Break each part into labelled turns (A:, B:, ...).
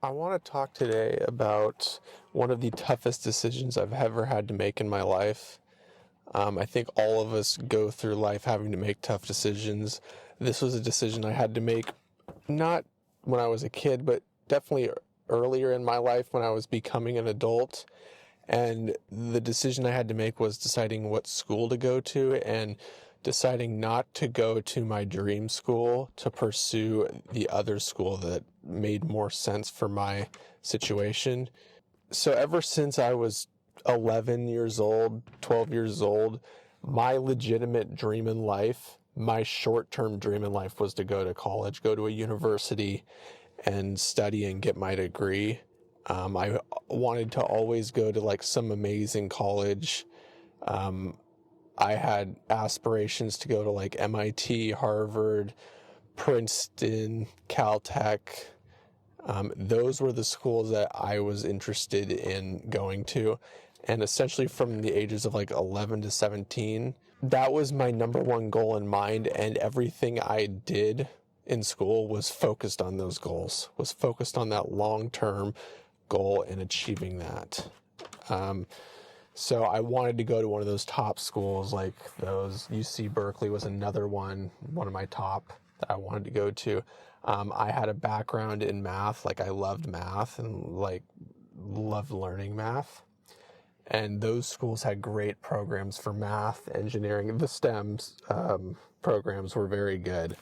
A: I want to talk today about one of the toughest decisions I've ever had to make in my life. I think all of us go through life having to make tough decisions. This was a decision I had to make not when I was a kid, but definitely earlier in my life when I was becoming an adult. And the decision I had to make was deciding what school to go to and deciding not to go to my dream school to pursue the other school that made more sense for my situation. So ever since I was 11 years old, 12 years old, my legitimate dream in life, my short-term dream in life was to go to college, go to a university and study and get my degree. I wanted to always go to like some amazing college. I had aspirations to go to like MIT, Harvard, Princeton, Caltech. Those were the schools that I was interested in going to. And essentially from the ages of like 11 to 17, that was my number one goal in mind. And everything I did in school was focused on those goals, was focused on that long-term goal and achieving that. So I wanted to go to one of those top schools like those. UC Berkeley was another one of my top that I wanted to go to. I had a background in math, like I loved math and like loved learning math. And those schools had great programs for math, engineering. The STEMs programs were very good.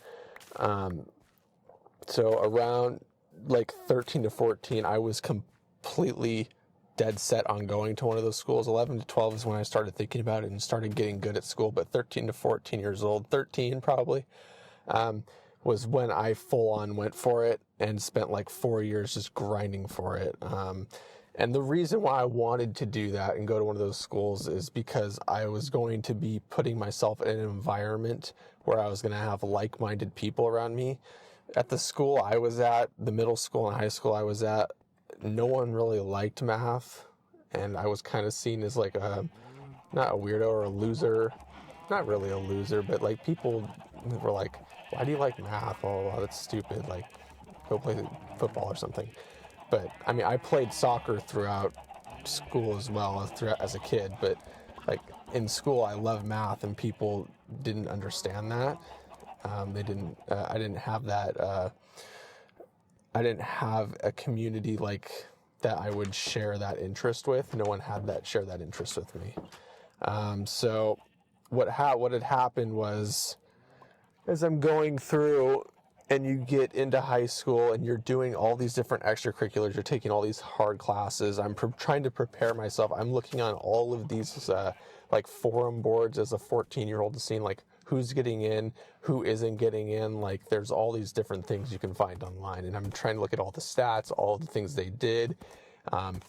A: So around like 13 to 14, I was completely dead set on going to one of those schools. 11 to 12 is when I started thinking about it and started getting good at school. But 13 to 14 years old, 13 probably, was when I full on went for it and spent like 4 years just grinding for it. And the reason why I wanted to do that and go to one of those schools is because I was going to be putting myself in an environment where I was going to have like-minded people around me. At the school I was at, the middle school and high school I was at, no one really liked math, and I was kind of seen as like not a weirdo or a loser. Not really a loser, but like people were like, why do you like math? Oh, that's stupid. Like, go play football or something. But I mean, I played soccer throughout school as well as a kid, but like in school, I love math, and people didn't understand that. They didn't. I didn't have that. I didn't have a community like that I would share that interest with. No one had share that interest with me. So what had happened was, as I'm going through and you get into high school and you're doing all these different extracurriculars, you're taking all these hard classes, I'm trying to prepare myself. I'm looking on all of these like forum boards as a 14-year-old to see like who's getting in, who isn't getting in. Like there's all these different things you can find online, and I'm trying to look at all the stats, all the things they did. And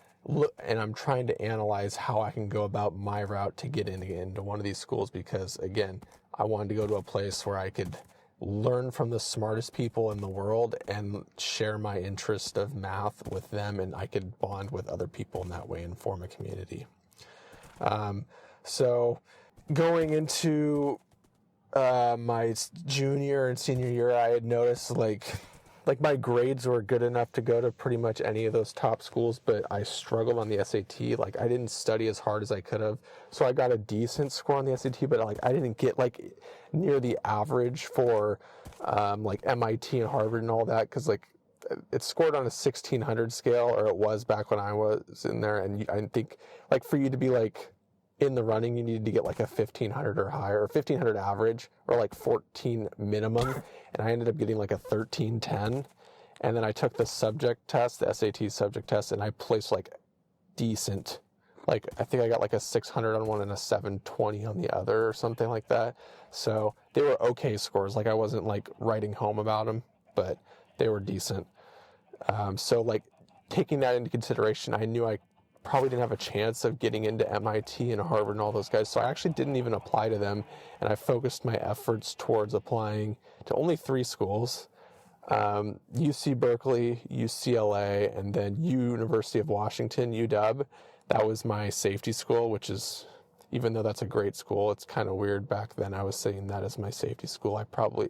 A: I'm trying to analyze how I can go about my route to get into one of these schools, because again, I wanted to go to a place where I could learn from the smartest people in the world and share my interest of math with them, and I could bond with other people in that way and form a community. So going into my junior and senior year, I had noticed like my grades were good enough to go to pretty much any of those top schools, but I struggled on the SAT. Like I didn't study as hard as I could have. So I got a decent score on the SAT, but like I didn't get like near the average for like MIT and Harvard and all that, because like it's scored on a 1600 scale, or it was back when I was in there. And I think like for you to be like in the running, you needed to get like a 1500 or higher, or 1500 average, or like 14 minimum. And I ended up getting like a 1310. And then I took the subject test, the SAT subject test, and I placed like decent. Like I think I got like a 600 on one and a 720 on the other, or something like that. So they were okay scores. Like I wasn't like writing home about them, but they were decent. So like taking that into consideration, I knew I probably didn't have a chance of getting into MIT and Harvard and all those guys. So I actually didn't even apply to them. And I focused my efforts towards applying to only 3 schools: UC Berkeley, UCLA, and then University of Washington, UW. That was my safety school, which is, even though that's a great school, it's kind of weird. Back then I was saying that as my safety school.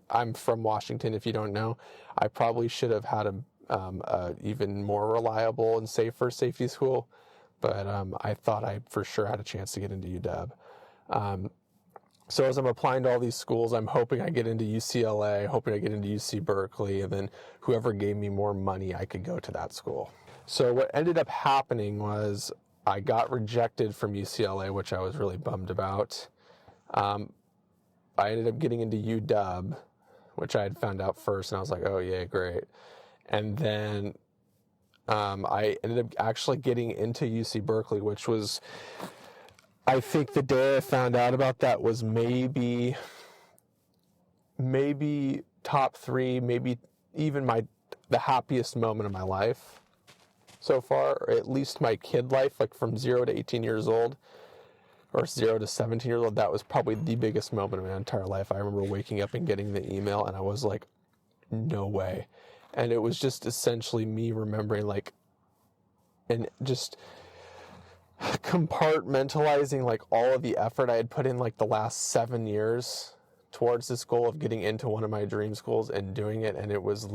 A: I'm from Washington, if you don't know. I probably should have had even more reliable and safer safety school. But I thought I for sure had a chance to get into UW. So as I'm applying to all these schools, I'm hoping I get into UCLA, hoping I get into UC Berkeley, and then whoever gave me more money, I could go to that school. So what ended up happening was I got rejected from UCLA, which I was really bummed about. I ended up getting into UW, which I had found out first, and I was like, oh yeah, great. And then I ended up actually getting into UC Berkeley, which was, I think the day I found out about that was maybe top 3, maybe even the happiest moment of my life so far, or at least my kid life, like from 0 to 18 years old, or 0 to 17 years old. That was probably the biggest moment of my entire life. I remember waking up and getting the email, and I was like, no way. And it was just essentially me remembering, like, and just compartmentalizing like all of the effort I had put in like the last 7 years towards this goal of getting into one of my dream schools and doing it. And it was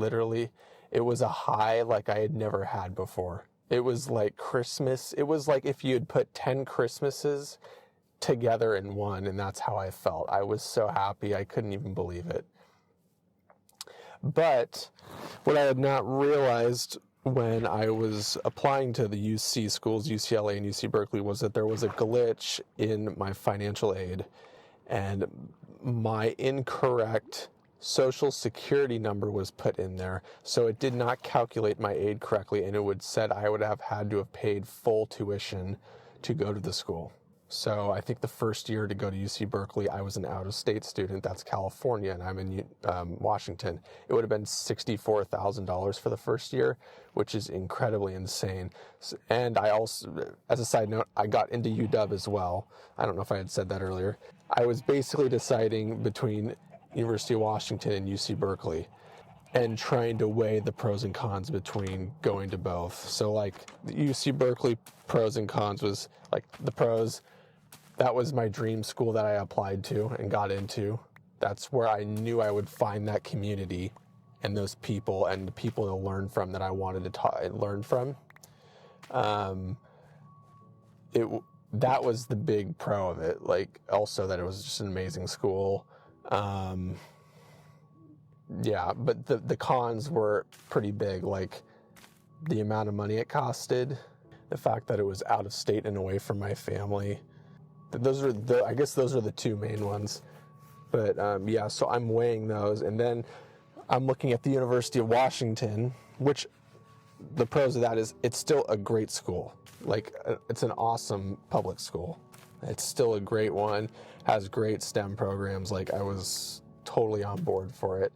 A: a high like I had never had before. It was like Christmas. It was like if you had put 10 Christmases together in one, and that's how I felt. I was so happy. I couldn't even believe it. But what I had not realized when I was applying to the UC schools, UCLA and UC Berkeley, was that there was a glitch in my financial aid, and my incorrect social security number was put in there. So it did not calculate my aid correctly, and it would said I would have had to have paid full tuition to go to the school. So I think the first year to go to UC Berkeley, I was an out-of-state student. That's California, and I'm in Washington. It would have been $64,000 for the first year, which is incredibly insane. And I also, as a side note, I got into UW as well. I don't know if I had said that earlier. I was basically deciding between University of Washington and UC Berkeley, and trying to weigh the pros and cons between going to both. So like the UC Berkeley pros and cons was like the pros. That was my dream school that I applied to and got into. That's where I knew I would find that community and those people and the people to learn from that I wanted to learn from. That was the big pro of it. Like also that it was just an amazing school. Yeah, but the cons were pretty big, like the amount of money it costed, the fact that it was out of state and away from my family. I guess those are the two main ones. But yeah, so I'm weighing those, and then I'm looking at the University of Washington, which the pros of that is it's still a great school. Like it's an awesome public school. It's still a great one, has great STEM programs. Like I was totally on board for it.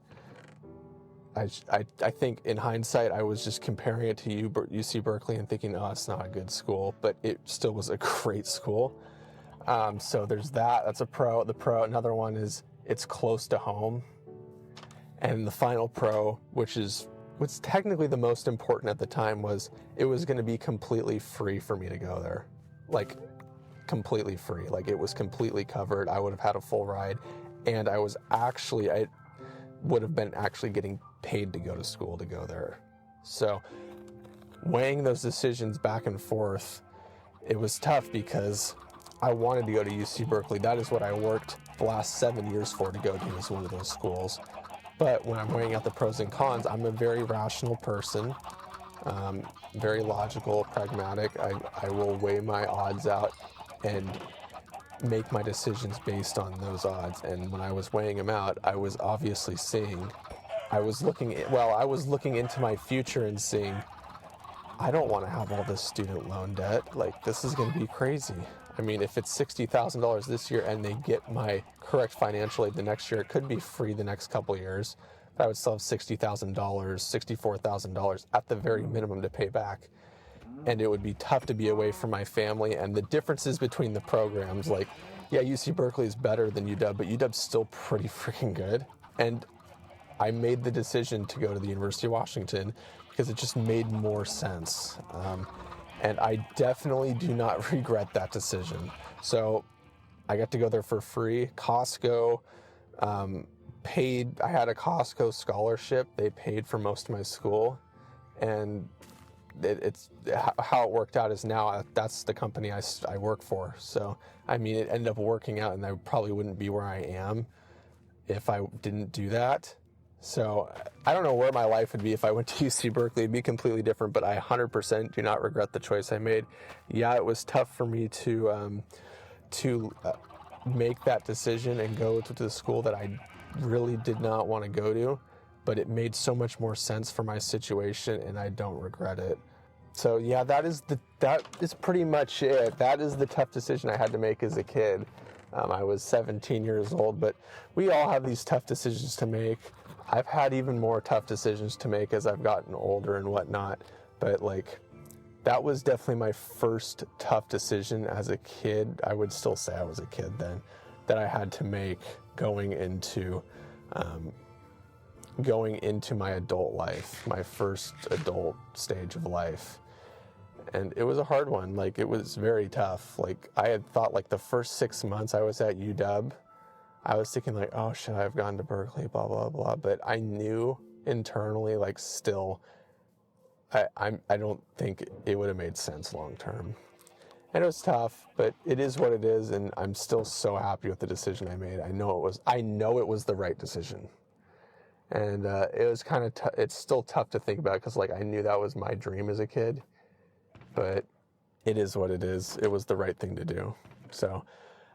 A: I think in hindsight, I was just comparing it to UC Berkeley and thinking, oh, it's not a good school, but it still was a great school. So there's that. That's a pro. Another one is it's close to home. And the final pro, which is what's technically the most important at the time, was it was going to be completely free for me to go there. Like completely free. Like it was completely covered. I would have had a full ride. And I would have been actually getting paid to go to school to go there. So weighing those decisions back and forth, it was tough because I wanted to go to UC Berkeley. That is what I worked the last 7 years for, to go to is one of those schools. But when I'm weighing out the pros and cons, I'm a very rational person, very logical, pragmatic. I will weigh my odds out and make my decisions based on those odds. And when I was weighing them out, I was obviously I was looking into my future and seeing, I don't want to have all this student loan debt. Like, this is going to be crazy. I mean, if it's $60,000 this year and they get my correct financial aid the next year, it could be free the next couple of years, but I would still have $60,000, $64,000 at the very minimum to pay back. And it would be tough to be away from my family. And the differences between the programs, like, yeah, UC Berkeley is better than UW, but UW's still pretty freaking good. And I made the decision to go to the University of Washington because it just made more sense. And I definitely do not regret that decision. So I got to go there for free. Costco paid, I had a Costco scholarship. They paid for most of my school. and it's how it worked out is now that's the company I work for. So, I mean, it ended up working out, and I probably wouldn't be where I am if I didn't do that. So I don't know where my life would be if I went to UC Berkeley. It'd be completely different, but I 100% do not regret the choice I made. Yeah, it was tough for me to make that decision and go to the school that I really did not want to go to, but it made so much more sense for my situation, and I don't regret it. So yeah, that is pretty much it. That is the tough decision I had to make as a kid. I was 17 years old, but we all have these tough decisions to make. I've had even more tough decisions to make as I've gotten older and whatnot, but like, that was definitely my first tough decision as a kid. I would still say I was a kid then, that I had to make going into my adult life, my first adult stage of life. And it was a hard one. Like, it was very tough. Like, I had thought, like, the first 6 months I was at UW, I was thinking, like, oh, should I have gone to Berkeley, blah, blah, blah. But I knew internally, like, still, I don't think it would have made sense long term. And it was tough, but it is what it is, and I'm still so happy with the decision I made. I know it was the right decision. And it was kind of it's still tough to think about, because, like, I knew that was my dream as a kid. But it is what it is. It was the right thing to do. So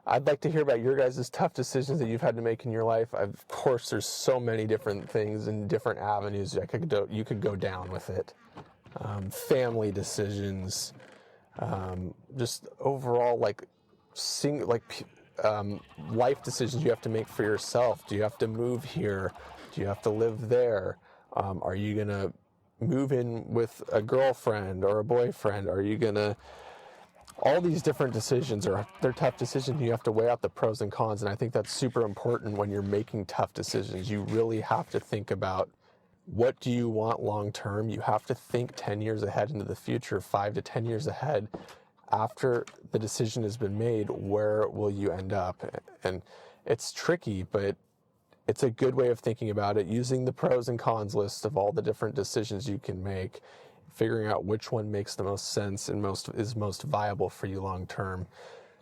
A: I'd like to hear about your guys' tough decisions that you've had to make in your life. Of course, there's so many different things and different avenues you could go down with it. Family decisions, just overall, like, life decisions you have to make for yourself. Do you have to move here? Do you have to live there? Are you going to move in with a girlfriend or a boyfriend? Are you gonna, all these different decisions they're tough decisions. You have to weigh out the pros and cons, and I think that's super important when you're making tough decisions. You really have to think about, what do you want long term? You have to think 10 years ahead into the future, 5 to 10 years ahead. After the decision has been made, where will you end up? And it's tricky, but it's a good way of thinking about it, using the pros and cons list of all the different decisions you can make, figuring out which one makes the most sense and is most viable for you long term,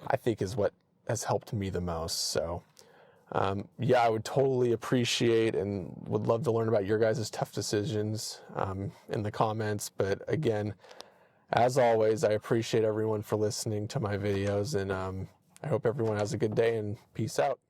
A: I think is what has helped me the most. So yeah, I would totally appreciate and would love to learn about your guys' tough decisions in the comments. But again, as always, I appreciate everyone for listening to my videos, and I hope everyone has a good day, and peace out.